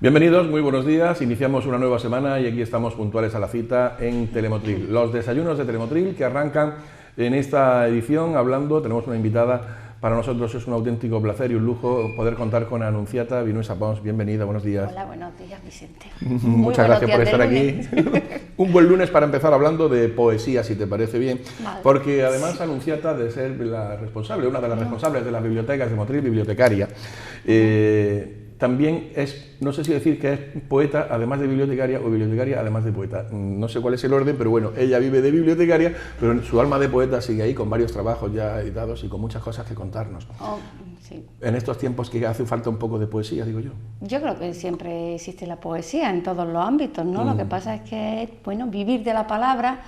Bienvenidos, muy buenos días. Iniciamos una nueva semana y aquí estamos puntuales a la cita en Telemotril. Los desayunos de Telemotril que arrancan en esta edición hablando, tenemos una invitada. Para nosotros es un auténtico placer y un lujo poder contar con Anunciata Vinuesa Pons. Bienvenida, buenos días. Hola, buenos días, Vicente. Muchas gracias por estar aquí. Un buen lunes para empezar hablando de poesía, si te parece bien. Vale. Porque además Anunciata, de ser la responsable, una de las responsables de las bibliotecas de Motril, bibliotecaria, también es, no sé si decir que es poeta además de bibliotecaria o bibliotecaria además de poeta. No sé cuál es el orden, pero bueno, ella vive de bibliotecaria, pero su alma de poeta sigue ahí con varios trabajos ya editados y con muchas cosas que contarnos. Oh, sí. En estos tiempos que hace falta un poco de poesía, digo yo. Yo creo que siempre existe la poesía en todos los ámbitos, ¿no? Lo que pasa es que, bueno, vivir de la palabra,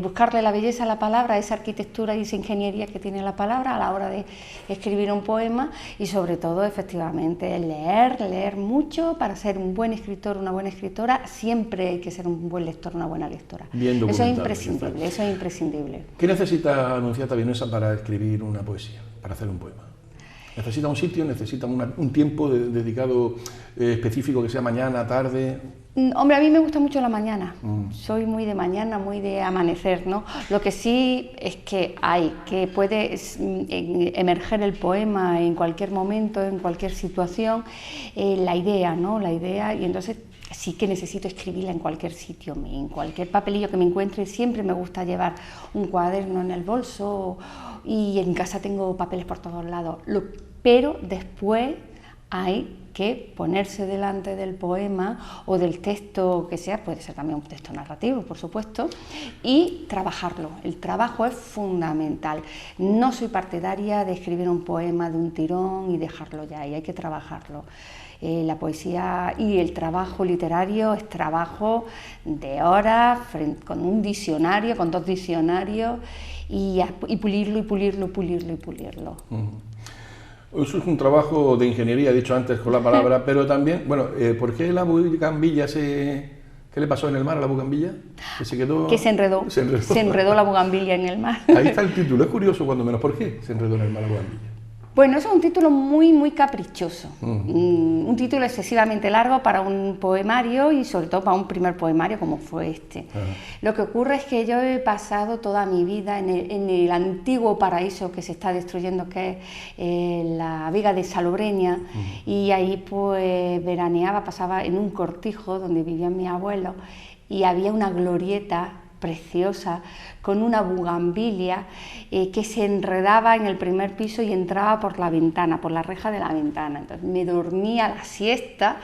buscarle la belleza a la palabra, esa arquitectura y esa ingeniería que tiene la palabra a la hora de escribir un poema y sobre todo, efectivamente, leer mucho para ser un buen escritor, una buena escritora. Siempre hay que ser un buen lector, una buena lectora. Eso es imprescindible, eso es imprescindible. ¿Qué necesita Anunciata Vinuesa para escribir una poesía, para hacer un poema? ¿Necesita un sitio, necesita un tiempo dedicado específico que sea mañana, tarde? Hombre, a mí me gusta mucho la mañana, soy muy de mañana, muy de amanecer, ¿no? Lo que sí es que puede emerger el poema en cualquier momento, en cualquier situación, la idea, ¿no? La idea, y entonces sí que necesito escribirla en cualquier sitio, en cualquier papelillo que me encuentre. Siempre me gusta llevar un cuaderno en el bolso y en casa tengo papeles por todos lados, pero después hay que ponerse delante del poema o del texto que sea, puede ser también un texto narrativo, por supuesto, y trabajarlo. El trabajo es fundamental. No soy partidaria de escribir un poema de un tirón y dejarlo ya, y hay que trabajarlo. La poesía y el trabajo literario es trabajo de horas, con un diccionario, con 2 diccionarios, y pulirlo, y pulirlo, pulirlo, y pulirlo. Eso es un trabajo de ingeniería, he dicho antes con la palabra, pero también, bueno, ¿por qué la bugambilla ¿qué le pasó en el mar a la bugambilla? Que se quedó... Que se enredó. Se enredó la bugambilla en el mar. Ahí está el título, es curioso cuando menos. ¿Por qué se enredó en el mar la bugambilla? Bueno, eso es un título muy caprichoso, un título excesivamente largo para un poemario y sobre todo para un primer poemario como fue este. Lo que ocurre es que yo he pasado toda mi vida en el antiguo paraíso que se está destruyendo, que es la Vega de Salobreña, y ahí pues veraneaba, pasaba en un cortijo donde vivían mis abuelos y había una glorieta preciosa, con una bugambilia que se enredaba en el primer piso y entraba por la ventana, por la reja de la ventana. Entonces me dormía la siesta,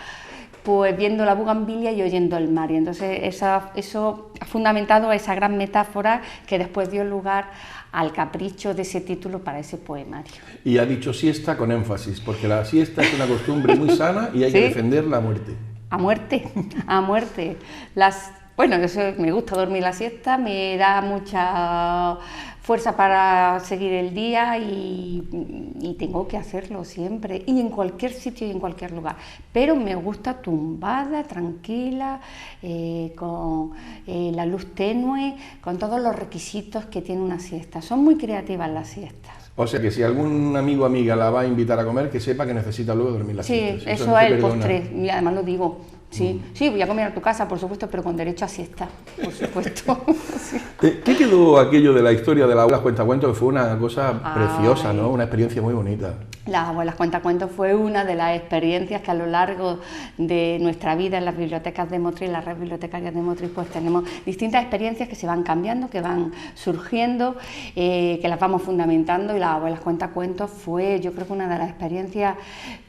pues viendo la bugambilia y oyendo el mar. Y entonces eso ha fundamentado esa gran metáfora que después dio lugar al capricho de ese título para ese poemario. Y ha dicho siesta con énfasis, porque la siesta es una costumbre muy sana y hay que defenderla a muerte. A muerte, a muerte. Bueno, eso, me gusta dormir la siesta, me da mucha fuerza para seguir el día y tengo que hacerlo siempre, y en cualquier sitio y en cualquier lugar. Pero me gusta tumbada, tranquila, con la luz tenue, con todos los requisitos que tiene una siesta. Son muy creativas las siestas. O sea que si algún amigo o amiga la va a invitar a comer, que sepa que necesita luego dormir la siesta. Sí, eso es el postre, y además lo digo. Sí, voy a comer a tu casa, por supuesto, pero con derecho a siesta, por supuesto. Sí. ¿Qué quedó aquello de la historia de las abuelas cuentacuentos? Que fue una cosa preciosa, ¿no? Una experiencia muy bonita. Las abuelas cuentacuentos fue una de las experiencias que a lo largo de nuestra vida en las bibliotecas de Motril, las redes bibliotecarias de Motril, pues tenemos distintas experiencias que se van cambiando, que van surgiendo, que las vamos fundamentando, y las abuelas cuentacuentos fue, yo creo que una de las experiencias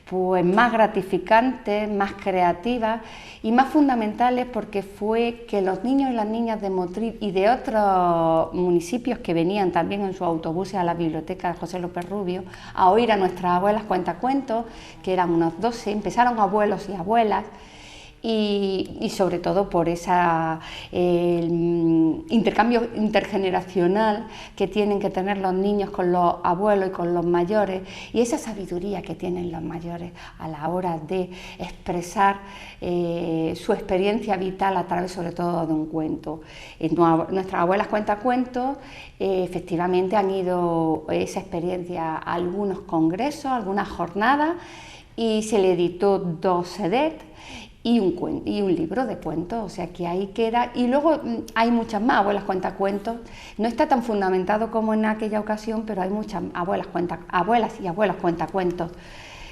pues más gratificantes, más creativas y más fundamentales, porque fue que los niños y las niñas de Motril y de otros municipios que venían también en sus autobuses a la biblioteca de José López Rubio a oír a nuestras abuelas cuentacuentos, que eran unos 12, empezaron abuelos y abuelas, y sobre todo por ese intercambio intergeneracional que tienen que tener los niños con los abuelos y con los mayores, y esa sabiduría que tienen los mayores a la hora de expresar su experiencia vital a través sobre todo de un cuento. Nuestras abuelas cuentacuentos efectivamente han ido esa experiencia a algunos congresos, a algunas jornadas, y se le editó 2 CDs y un libro de cuentos, o sea que ahí queda. Y luego hay muchas más, abuelas cuentacuentos. No está tan fundamentado como en aquella ocasión, pero hay muchas abuelas y abuelos cuentacuentos.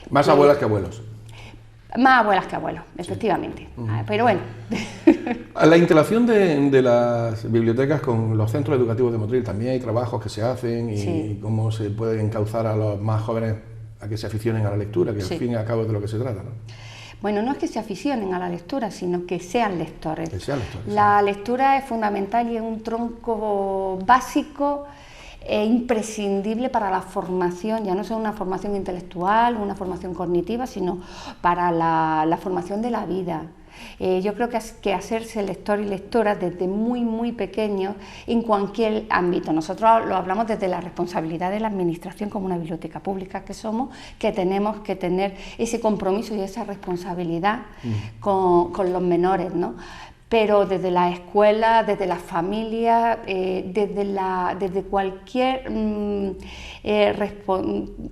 Más abuelas que abuelos. Más abuelas que abuelos, efectivamente. Pero bueno. La interacción de las bibliotecas con los centros educativos de Motril, también hay trabajos que se hacen y cómo se puede encauzar a los más jóvenes a que se aficionen a la lectura, que al fin y al cabo es de lo que se trata, ¿no? Bueno, no es que se aficionen a la lectura, sino que sean lectores. Que sean lectores. La lectura es fundamental y es un tronco básico e imprescindible para la formación, ya no solo una formación intelectual, una formación cognitiva, sino para la formación de la vida. Yo creo que hacerse lector y lectora desde muy pequeños en cualquier ámbito. Nosotros lo hablamos desde la responsabilidad de la administración como una biblioteca pública que somos, que tenemos que tener ese compromiso y esa responsabilidad con los menores, ¿no? Pero desde la escuela, desde la familia, desde cualquier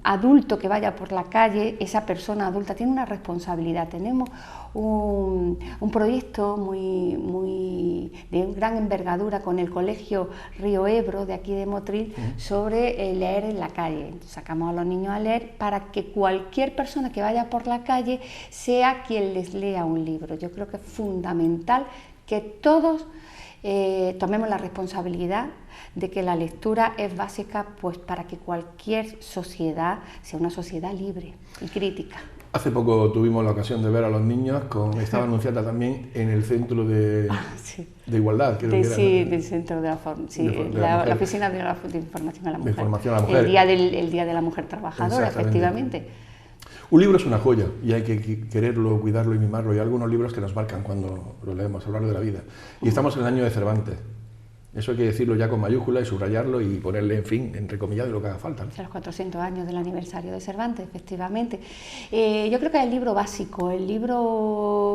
adulto que vaya por la calle, esa persona adulta tiene una responsabilidad. Tenemos un proyecto de gran envergadura con el Colegio Río Ebro de aquí de Motril sobre leer en la calle. Sacamos a los niños a leer para que cualquier persona que vaya por la calle sea quien les lea un libro. Yo creo que es fundamental que todos tomemos la responsabilidad de que la lectura es básica, pues, para que cualquier sociedad sea una sociedad libre y crítica. Hace poco tuvimos la ocasión de ver a los niños, estaba anunciada también en el Centro de Igualdad. Creo que era, del Centro de la Oficina de Información a la Mujer. De Información a la Mujer. El Día de la Mujer Trabajadora, efectivamente. Un libro es una joya y hay que quererlo, cuidarlo y mimarlo. Y hay algunos libros que nos marcan cuando lo leemos a lo largo de la vida. Y estamos en el año de Cervantes. Eso hay que decirlo ya con mayúscula y subrayarlo y ponerle, en fin, entrecomillado y lo que haga falta, ¿no? Los 400 años del aniversario de Cervantes, efectivamente. Yo creo que es el libro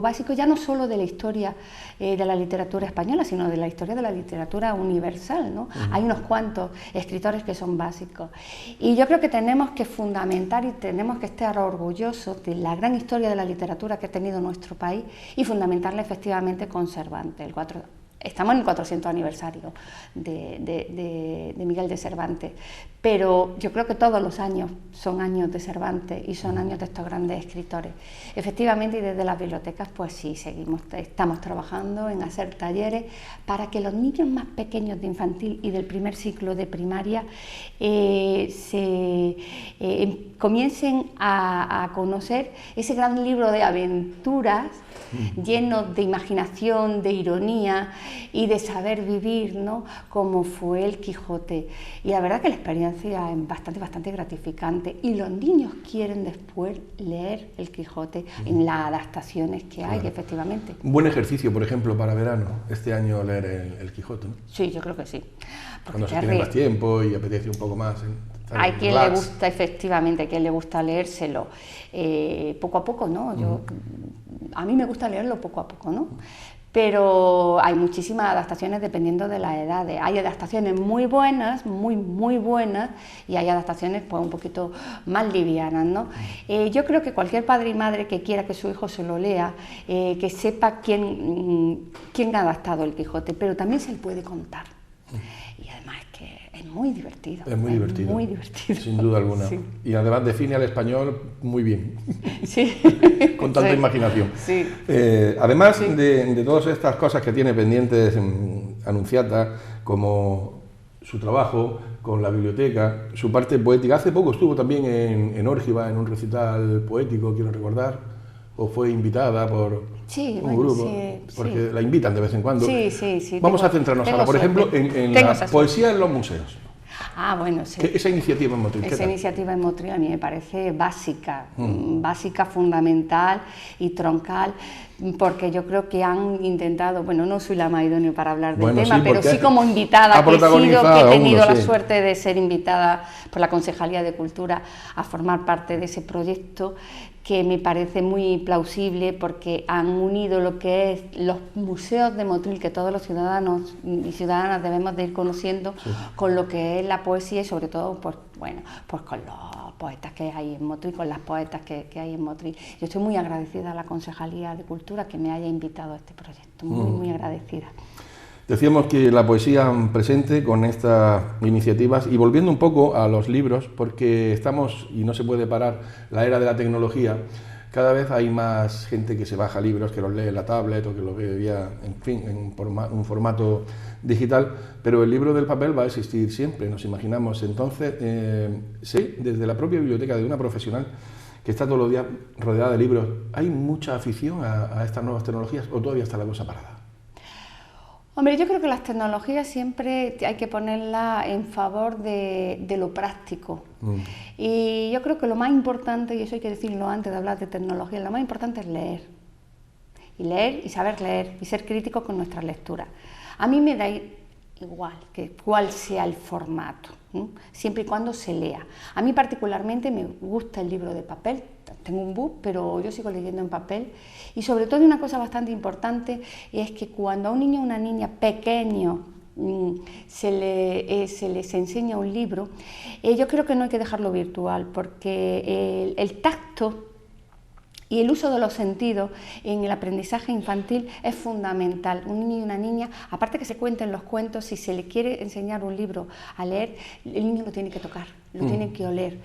básico ya no solo de la historia de la literatura española, sino de la historia de la literatura universal, ¿no? Hay unos cuantos escritores que son básicos. Y yo creo que tenemos que fundamentar y tenemos que estar orgullosos de la gran historia de la literatura que ha tenido nuestro país y fundamentarla efectivamente con Cervantes. Estamos en el 400 aniversario de Miguel de Cervantes, pero yo creo que todos los años son años de Cervantes y son años de estos grandes escritores. Efectivamente, y desde las bibliotecas, pues sí, estamos trabajando en hacer talleres para que los niños más pequeños de infantil y del primer ciclo de primaria comiencen a conocer ese gran libro de aventuras lleno de imaginación, de ironía y de saber vivir, ¿no? Como fue el Quijote. Y la verdad que la experiencia es bastante gratificante y los niños quieren después leer el Quijote en las adaptaciones que hay, efectivamente. Un buen ejercicio, por ejemplo, para verano, este año leer el Quijote, ¿no? Sí, yo creo que sí. Cuando se tiene más tiempo y apetece un poco más. Hay quien le gusta, efectivamente, hay quien le gusta leérselo poco a poco, ¿no? A mí me gusta leerlo poco a poco, ¿no? Pero hay muchísimas adaptaciones dependiendo de las edades. Hay adaptaciones muy buenas, muy buenas, y hay adaptaciones pues un poquito más livianas, ¿no? Yo creo que cualquier padre y madre que quiera que su hijo se lo lea, que sepa quién ha adaptado el Quijote, pero también se le puede contar. Y además es que es muy divertido. Es muy divertido. Muy divertido. Sin duda alguna. Sí. Y además define al español muy bien. Sí. Con tanta imaginación. Sí. Además de todas estas cosas que tiene pendientes Anunciata, como su trabajo con la biblioteca, su parte poética. Hace poco estuvo también en Órgiva, en un recital poético, quiero recordar, o fue invitada por un grupo, porque la invitan de vez en cuando. Sí. Vamos a centrarnos ahora, por ejemplo, en la poesía en los museos. Ah, bueno, sí. Esa iniciativa en Motril. Esa iniciativa en Motril a mí me parece básica, fundamental y troncal, porque yo creo que han intentado, bueno, no soy la más idónea para hablar del tema, pero sí como invitada, que he tenido la suerte de ser invitada por la Concejalía de Cultura a formar parte de ese proyecto, que me parece muy plausible porque han unido lo que es los museos de Motril, que todos los ciudadanos y ciudadanas debemos de ir conociendo, con lo que es la poesía y sobre todo pues con los poetas que hay en Motril, con las poetas que hay en Motril. Yo estoy muy agradecida a la Concejalía de Cultura que me haya invitado a este proyecto, muy agradecida. Decíamos que la poesía presente con estas iniciativas y volviendo un poco a los libros, porque estamos, y no se puede parar, la era de la tecnología. Cada vez hay más gente que se baja libros, que los lee en la tablet o que los ve vía, en fin, en un formato digital, pero el libro del papel va a existir siempre, nos imaginamos. Entonces, sé desde la propia biblioteca de una profesional que está todos los días rodeada de libros, ¿hay mucha afición a estas nuevas tecnologías o todavía está la cosa parada? Hombre, yo creo que las tecnologías siempre hay que ponerlas en favor de lo práctico. Y yo creo que lo más importante, y eso hay que decirlo antes de hablar de tecnología, lo más importante es leer. Y leer y saber leer y ser críticos con nuestras lecturas. A mí me da igual que cuál sea el formato, ¿no? Siempre y cuando se lea. A mí particularmente me gusta el libro de papel, tengo un book, pero yo sigo leyendo en papel. Y sobre todo una cosa bastante importante es que cuando a un niño o una niña pequeño se les enseña un libro, yo creo que no hay que dejarlo virtual, porque el tacto y el uso de los sentidos en el aprendizaje infantil es fundamental. Un niño y una niña, aparte que se cuenten los cuentos, si se le quiere enseñar un libro a leer, el niño lo tiene que tocar, lo tiene que oler.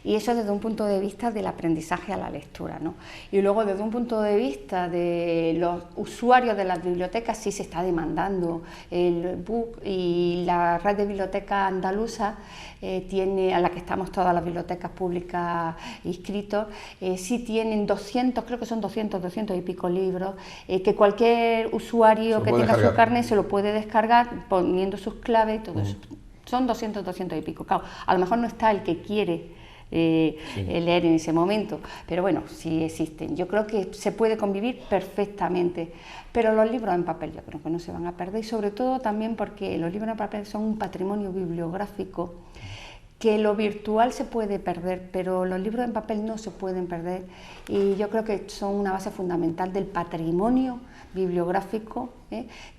Y eso desde un punto de vista del aprendizaje a la lectura, ¿no? Y luego desde un punto de vista de los usuarios de las bibliotecas sí se está demandando el book, y la red de bibliotecas andaluza tiene, a la que estamos todas las bibliotecas públicas inscritos, sí tienen 200, creo que son 200 y pico libros, que cualquier usuario que tenga su carnet se lo puede descargar poniendo sus claves y todo eso. Son 200 y pico. Claro, a lo mejor no está el que quiere leer en ese momento, pero bueno, sí existen. Yo creo que se puede convivir perfectamente, pero los libros en papel yo creo que no se van a perder, y sobre todo también porque los libros en papel son un patrimonio bibliográfico que lo virtual se puede perder, pero los libros en papel no se pueden perder, y yo creo que son una base fundamental del patrimonio bibliográfico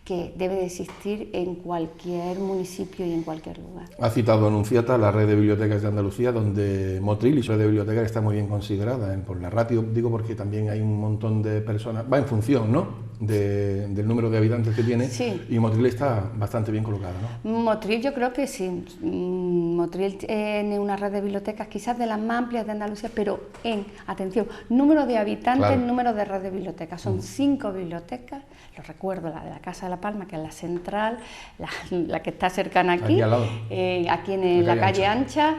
que debe de existir en cualquier municipio y en cualquier lugar. Ha citado Anunciata, la red de bibliotecas de Andalucía, donde Motril y su red de bibliotecas está muy bien considerada por la ratio, digo porque también hay un montón de personas, va en función, ¿no?, del número de habitantes que tiene, sí. Y Motril está bastante bien colocada, ¿no? Motril yo creo que sí. Motril tiene una red de bibliotecas quizás de las más amplias de Andalucía, pero atención, número de habitantes, claro. Número de red de bibliotecas, son 5 bibliotecas, lo recuerdo, la de la Casa de la Palma, que es la central, la que está cercana aquí aquí en la calle Ancha,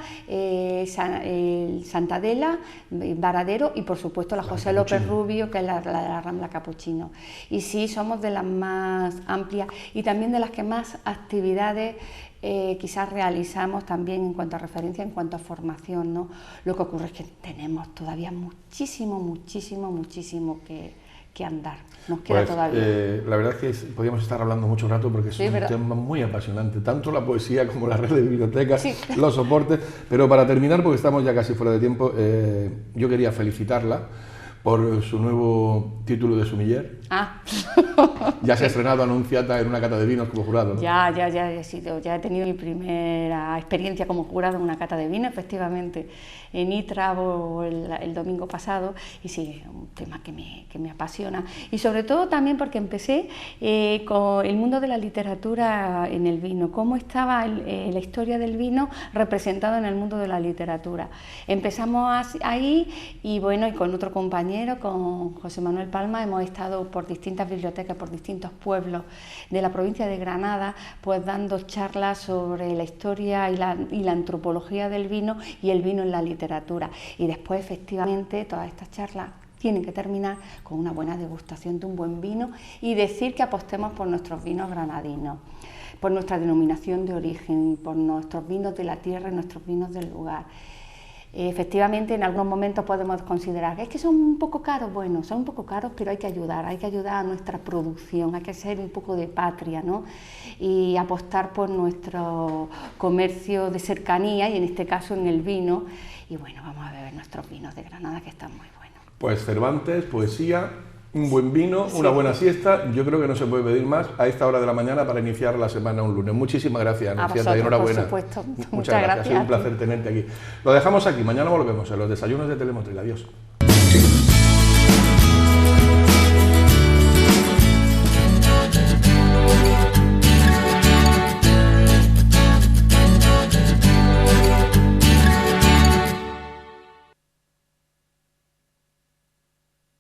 Santa Adela, Varadero y por supuesto la José López Rubio, que es la de la Rambla Capuchino. Y sí, somos de las más amplias y también de las que más actividades quizás realizamos también en cuanto a referencia, en cuanto a formación, ¿no? Lo que ocurre es que tenemos todavía muchísimo que andar, nos queda todavía. La verdad es que podríamos estar hablando mucho rato porque es un tema muy apasionante, tanto la poesía como la red de bibliotecas, los soportes, pero para terminar, porque estamos ya casi fuera de tiempo, yo quería felicitarla por su nuevo título de sumiller. Ya se ha estrenado Anunciata en una cata de vinos como jurado, ¿no? Ya he tenido mi primera experiencia como jurado en una cata de vino, efectivamente, en Itrabo el domingo pasado, y sí, es un tema que me apasiona, y sobre todo también porque empecé con el mundo de la literatura en el vino, cómo estaba la historia del vino representado en el mundo de la literatura. Empezamos ahí, y bueno, y con otro compañero, con José Manuel Palma, hemos estado por distintas bibliotecas, por distintos pueblos de la provincia de Granada, pues dando charlas sobre la historia y la antropología del vino y el vino en la literatura. Y después, efectivamente, todas estas charlas tienen que terminar con una buena degustación de un buen vino y decir que apostemos por nuestros vinos granadinos, por nuestra denominación de origen, por nuestros vinos de la tierra y nuestros vinos del lugar. Efectivamente, en algunos momentos podemos considerar que es que son un poco caros. Bueno, son un poco caros, pero hay que ayudar a nuestra producción, hay que ser un poco de patria, ¿no? Y apostar por nuestro comercio de cercanía, y en este caso en el vino. Y bueno, vamos a beber nuestros vinos de Granada, que están muy buenos. Pues Cervantes, poesía, un buen vino, una buena siesta. Yo creo que no se puede pedir más a esta hora de la mañana para iniciar la semana un lunes. Muchísimas gracias, Anunciata, y enhorabuena. Por supuesto. Muchas gracias. Ha sido un placer tenerte aquí. Lo dejamos aquí. Mañana volvemos a los desayunos de Telemotril. Adiós.